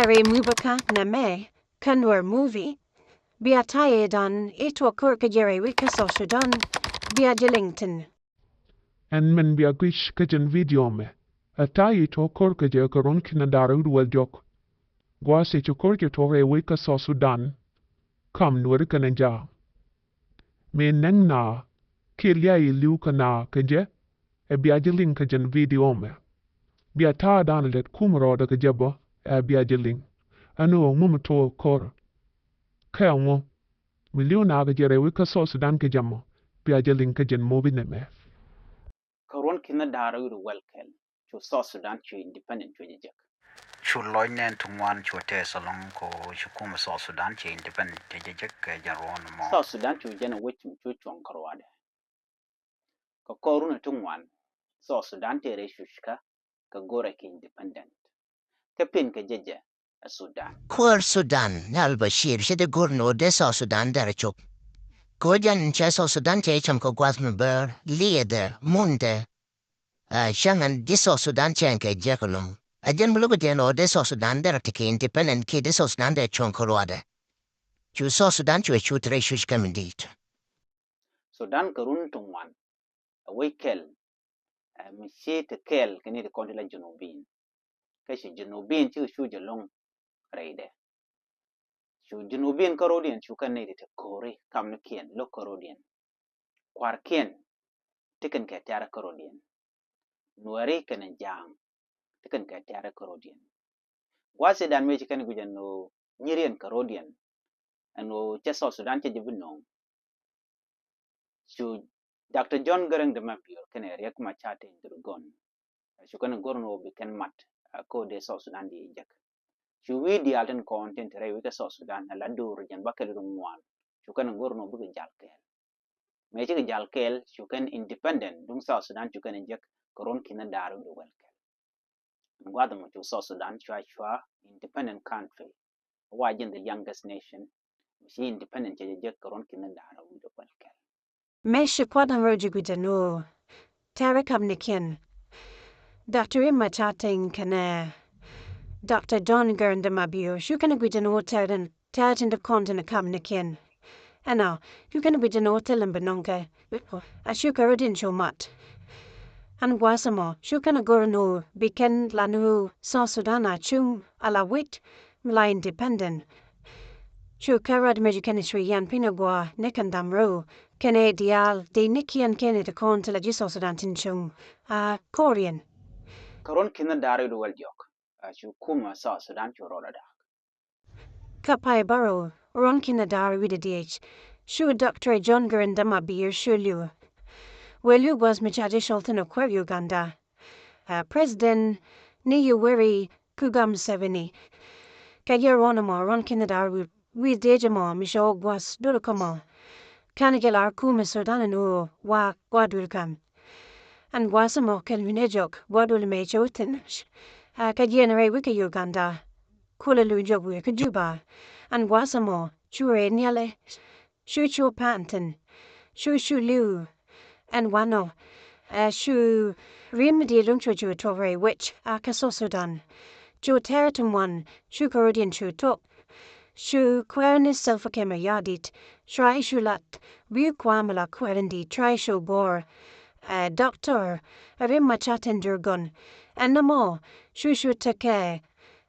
Are mubaka na me, kanwar movie. Bia taye dan ito kurkajere wika so Sudan. Bia Jellington. En men bia gish kajan video me. Atai to korkaje karon kinadaru waljok. Gwase to korke tore wika so Sudan. Kam nuer kananja. Me neng na. Kirya ilu kana kaje. E bia Jelling kajan video me. Bia ta dan let kumro da kajabo. E bia Jelling. Ano mumato kor. Kaya mo. Miliyon agajere wika so Sudan kajamo. Bia Jelling kajan mobi me. Karon kina daru welkel to South Sudan to independent to jek. Chu loinen to one to test along ko chukum South Sudan to independent to jek jaron mo. South Sudan to jena wetu to chon karwade. Ka koruna to one South Sudan te reshushka ka gore ki independent. Ka pin ka jeje a Sudan. Kwar Sudan na al-Bashir shede gurno de South Sudan darachok. Kojan cha South Sudan che cham ko gwasmber lieder munde. Shangan de South Sudan chen ke jekolum. Ajen bulugo de de South Sudan daratike independent ke de South Sudan de chonkorwade. Chu South Sudan chu chu tre shush kamindit. Sudan karun to one a wekel mishe te kel kini de kontila junubin. Kashi junubin chu shu jelong reide. Shu junubin karodian shu kan ne te kore kam kien lo karodian. Kwar kien tiken ke tiara karodian. Nuari kan jang tiken ke tiara karodian. Wase dan me chikan gujan no nyirian karodian. Ano cheso Sudan che jibino. Shu Dr. John Garang de Mapio kan riak ma chate indrugon. Shu kan gorno biken mat ko de South Sudan di jak. Shu wi di alten content re wi ka South Sudan la dur jan bakel dum wan. Shu kan gorno bu jalkel. Me chi jalkel shu kan independent dum South Sudan shu kan jak koron kina daru do welkel. Ngwada mo to South Sudan chwa independent country. Wajin the youngest nation. She independent je jak koron kina daru do welkel. Mesha kwadan rojiguda no. Tarakam nikin. Dr. Imma chatting kana. Dr. John Gurn de Mabio. Shukana guida no tardan. Tartan de contin kam nikin. Ano, shukana guida no telim benonga. A shukarudin shomat. And wasamo, shukana gurno, biken lanu, South Sudana chum, ala wit, la independent. Shukarad mejukenishri yan pinagwa, nekandam ro, kene dial, de nikian kene de kon til South Sudan tinchung, Korean. Karon kina daru do weljok. Shu kuma South Sudan chu roda da. Kapai baro, ron kina daru with DH. Shu Dr. John Gurn dama beer shulu. Well, you was Michaji Sholton of Quer Uganda. President Ni Yoweri Kugam Seveni. Kayeronamo ron kina daru with Dejamo, Misho was Durakomo. Kanagelar Kuma Sudanano wa Guadulkam. And wasamo Kelvinejok, Wadul Mechotin. Kayenere Wika Uganda. Kulalujo Wika Juba. And wasamo, Chure Nyale. Shuchu Panton. Shushu Lu. And wano. Shu Rimdi Luncho Tore, which Akaso Sudan. Ju Territum one, Shukarodian Shu Tok. Shu Quernis Selfakema Yadit, Shrai Shulat, Buquamala Querendi, Try Shu Bor, Doctor, Rimmachaten Durgun, and no more, Shushu Take,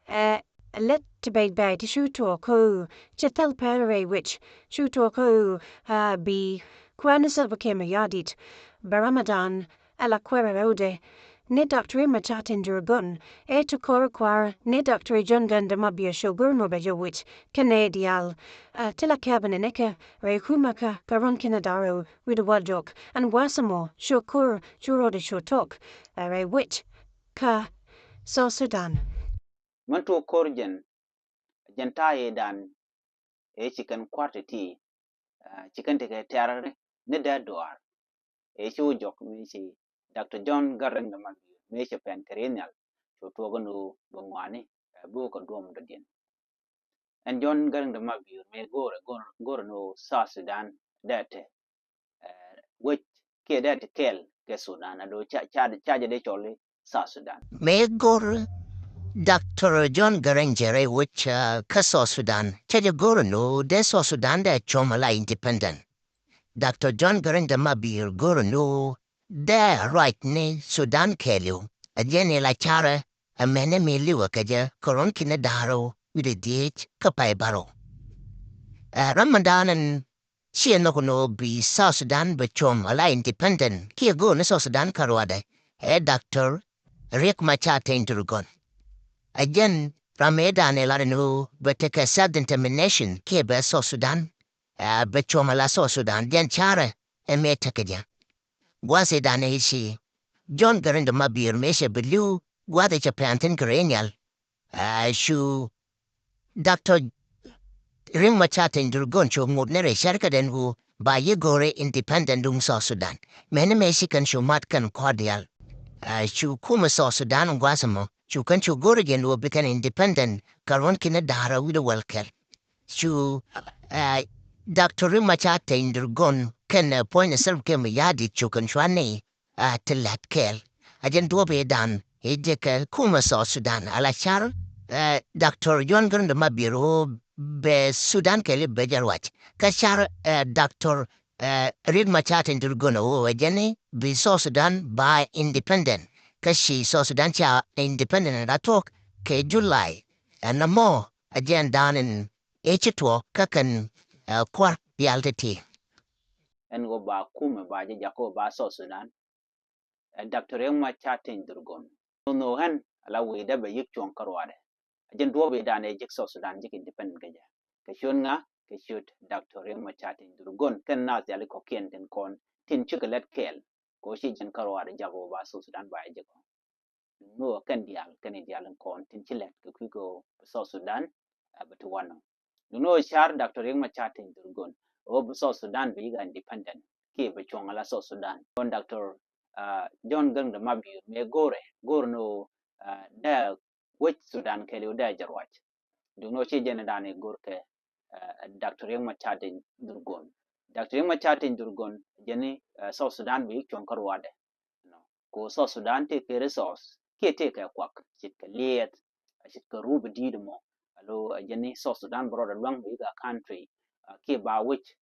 let to bait by to shoot to ko, Chetel Pere, which shoot to ko, be Quernis Selfakema Yadit, Baramadan, Ala Quererode, ne Dr. Immachatin Durgun, to Koraquar, ne Dr. Jungan de Mabia Shogurno Bejowit, Canadial, Tilla Cabin and Eka, Rekumaka, Garon Kinadaro, with a wajok, and Wasamo, Shokur, Juro de Shotok, a wit, Ka, South Sudan. Mantu korjen jantaye dan chicken quantity chicken take terror ne da doar. Shu jok mi si Dr. John Garang de Mabio, Mesha Pancrenial, to Togano Bongwani, a book of Dom the Din. And John Garang de Mabio may go no South Sudan that which kid that kill Sudan, and do charge de Chole South Sudan. Me gor Dr. John Garangere which ka South Sudan chaja goro no de South Sudan de chomala independent. Dr. John Garanga mabir goro no de right ni Sudan kelu. Ajeni la chara a mene me liwa kaja koron kina daro with a diet kapai baro. Ramadan and siya no kuno bi South Sudan be chomala independent. Kia go na South Sudan karwade. Dr. Riek Machata Indrugon. Again, Ramedan elarinu beteka self-determination ke be South Sudan. Bechoma la South Sudan. Den chara emetakadia. Gwase dane ishi. John Garinda mabir mesha belu. Gwade chapantin grenial. Shu Dr. Ring Machata Indrugon cho ngudnere sharka den hu ba ye gore independent dung South Sudan. Mene Mexican shumat kan cordial. Shu kuma South Sudan gwasamo. Chu kan chu gorigen wo bikan independent karon kina dara with a welker. Chu Dr. Rimachata Indrugon kan point self kem yadi chu kan chwane to let kel. Ajen do be dan ejeka kuma South Sudan ala char Dr. John Granda mabiro be Sudan kele bejarwach. Kachar Dr. Rid Machata Indrugon o ajene be South Sudan by independent. Kashi South Sudan cha independent na talk ke July na mo again down in H2 kakan kwar yaltati. En go ba kuma ba je jako ba South Sudan. Dr. Yengma Chatin Durgon. No han ala we da ba yik chon karwade. Ajen do be dane jik South Sudan jik independent gaja. Ke shon nga ke shoot Dr. Yengma Chatin Durgon kan na yali ko ken den kon tin chikelet kel. Ko shi jen karwade jako ba South Sudan ba jiko. No kan dial kon tin chilet ke kugo South Sudan but one. No shar Dr. Yengma Chatin Durgon. O South Sudan be independent. Ke be chon ala South Sudan. Kon Dr. John Gang the Mabi me gore no da which Sudan kelu da jarwach do no che jena dane gorke Dr. Yengma Chatin Durgon. Dr. Yengma Chatin Durgon jeni South Sudan bi chon karwade no ko South Sudan te ke resource ke te ka kwak chit ka liet chit ka rub di mo alo jeni South Sudan broader long bi ga country ke ba which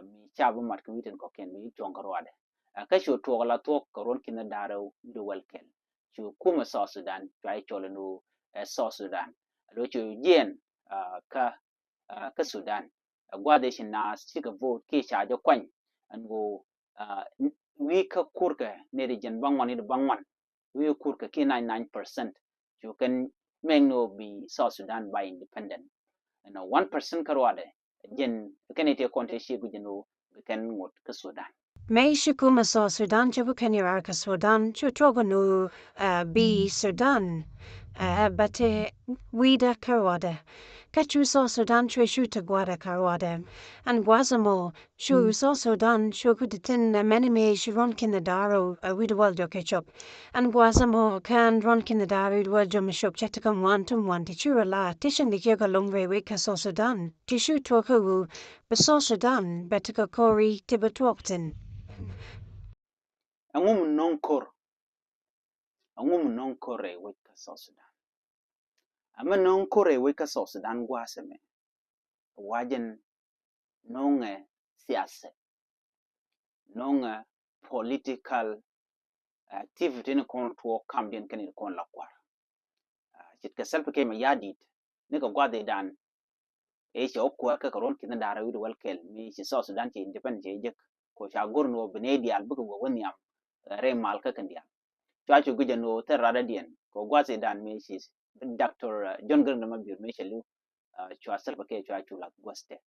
mi chabu mat kwiten ko ken bi chon karwade ka shu to la to koron kina daro do welken shu kuma South Sudan try cholenu South Sudan lo chu yen ka Sudan gwade shin na sika vote ke sha jo kwan an go wi ka kurka ne de jen bangwan ni bangwan wi kurka ke 99% you can make no be South Sudan by independent and 1% karwade jen kenete konte shi gujeno kan ngot ka Sudan. May shukuma so Sudan chabu kenyaraka Sudan chutrogonu B Sudan but wida karwade kachu so Sudan treshuta gwada karwade and guazamo shu so Sudan shukuditin menime shron kinadaro wida waldo ketchup and guazamo kan ron kinadaro waldo mishop chetakam one tichura la tishan dikyoga longre wika so Sudan tishu toku so Sudan betaka kori tibetwoktin. Angum nonkor e weka South Sudan. Ama nonkor e weka South Sudan gwaseme. Wajen nonge siasa. Nonge political activity ni kon tuo kambien kani kon lakwar. Chitka selpa kema yadit. Nika gwade dan. Eche okwa ka karon kina dara widu welkel. Mi si South Sudan che independent che jek. Ko cha gorno benedi al buka wanyam. Re malka kandiam. Chachu guja no terrada dien ko gwase dan mesis Dr. John Granda mabir meshelu chwa selpa ke chwa chu la gwaste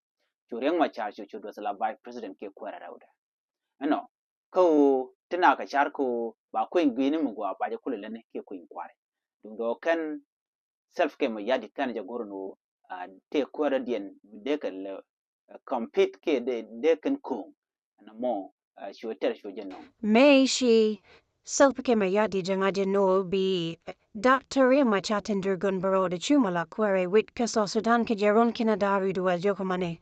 chureng ma cha chu do sala by president ke kwara rawda no ko tina ka char ko ba ko ngini mu gwa ba je kulele ne ke ko kware dum do kan self ke ma yadi kan je gorno te kwara dien de ka compete ke de kan ko na mo chu ter chu je no May she Selpakema yadi jangaja no be Dr. Machatin Durgun Baroda Chumalak where Witka so Sudan Kajaron Kinadaru duel Jokomane.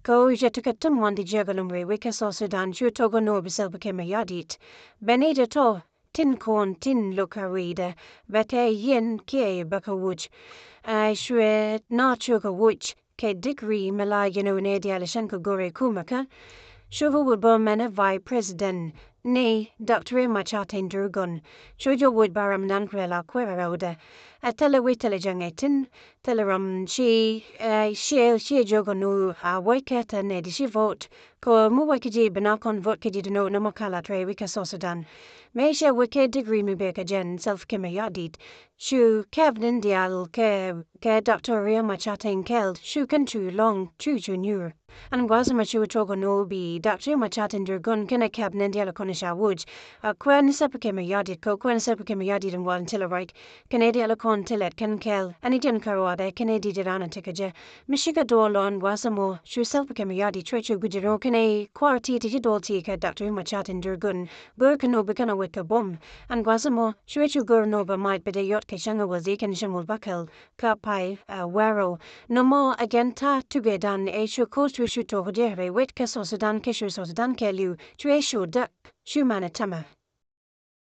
Ko Jetukatum one di Jagalumre Wika so Sudan Chutogo no be Selpakema yadit. Benita to tin corn tin lokarida, but yen ke bakawuch. I shwe not sugar wuch, ke degree malayano nedi alishanko gore kumaka. Shuva would bomana vi president, nay, Dr. Machatin Durgun, Shujo would baram nankrela queroda, a telewitelejangatin, telerum she jogonu, a waiketa nedi she vote, ko muwakiji banakon vote kiji no namakala tre wika sosudan. Meisha wike degree mi beka jen self kimayadit, shu kevnin dial ke Dr. Machatin keld, shu country long, chu junior. And gwazama shu trogo no bi Dr. Machatin Durgun kena cab nendiala konisha wuj. Quen sepake me yadit ko quen sepake me yadit and wan tilarike. Canadian lacon tillet can kel. Anidian karoade Canadi dirana tikaje. Mishiga dolon gwazamo shu sepake me yadi trechu gujiro kene quarti tijidolti ka Dr. Machatin Durgun. Burka no bekana wika bom. And gwazamo shuechu gur noba might bede yot keshanga wazik and shamul bakel. Kapai wero. No more again ta tugedan e shu kostu shu tohodere wit keso Sudan keshu Sudan kelu. Chue shu dak. Shu manatama.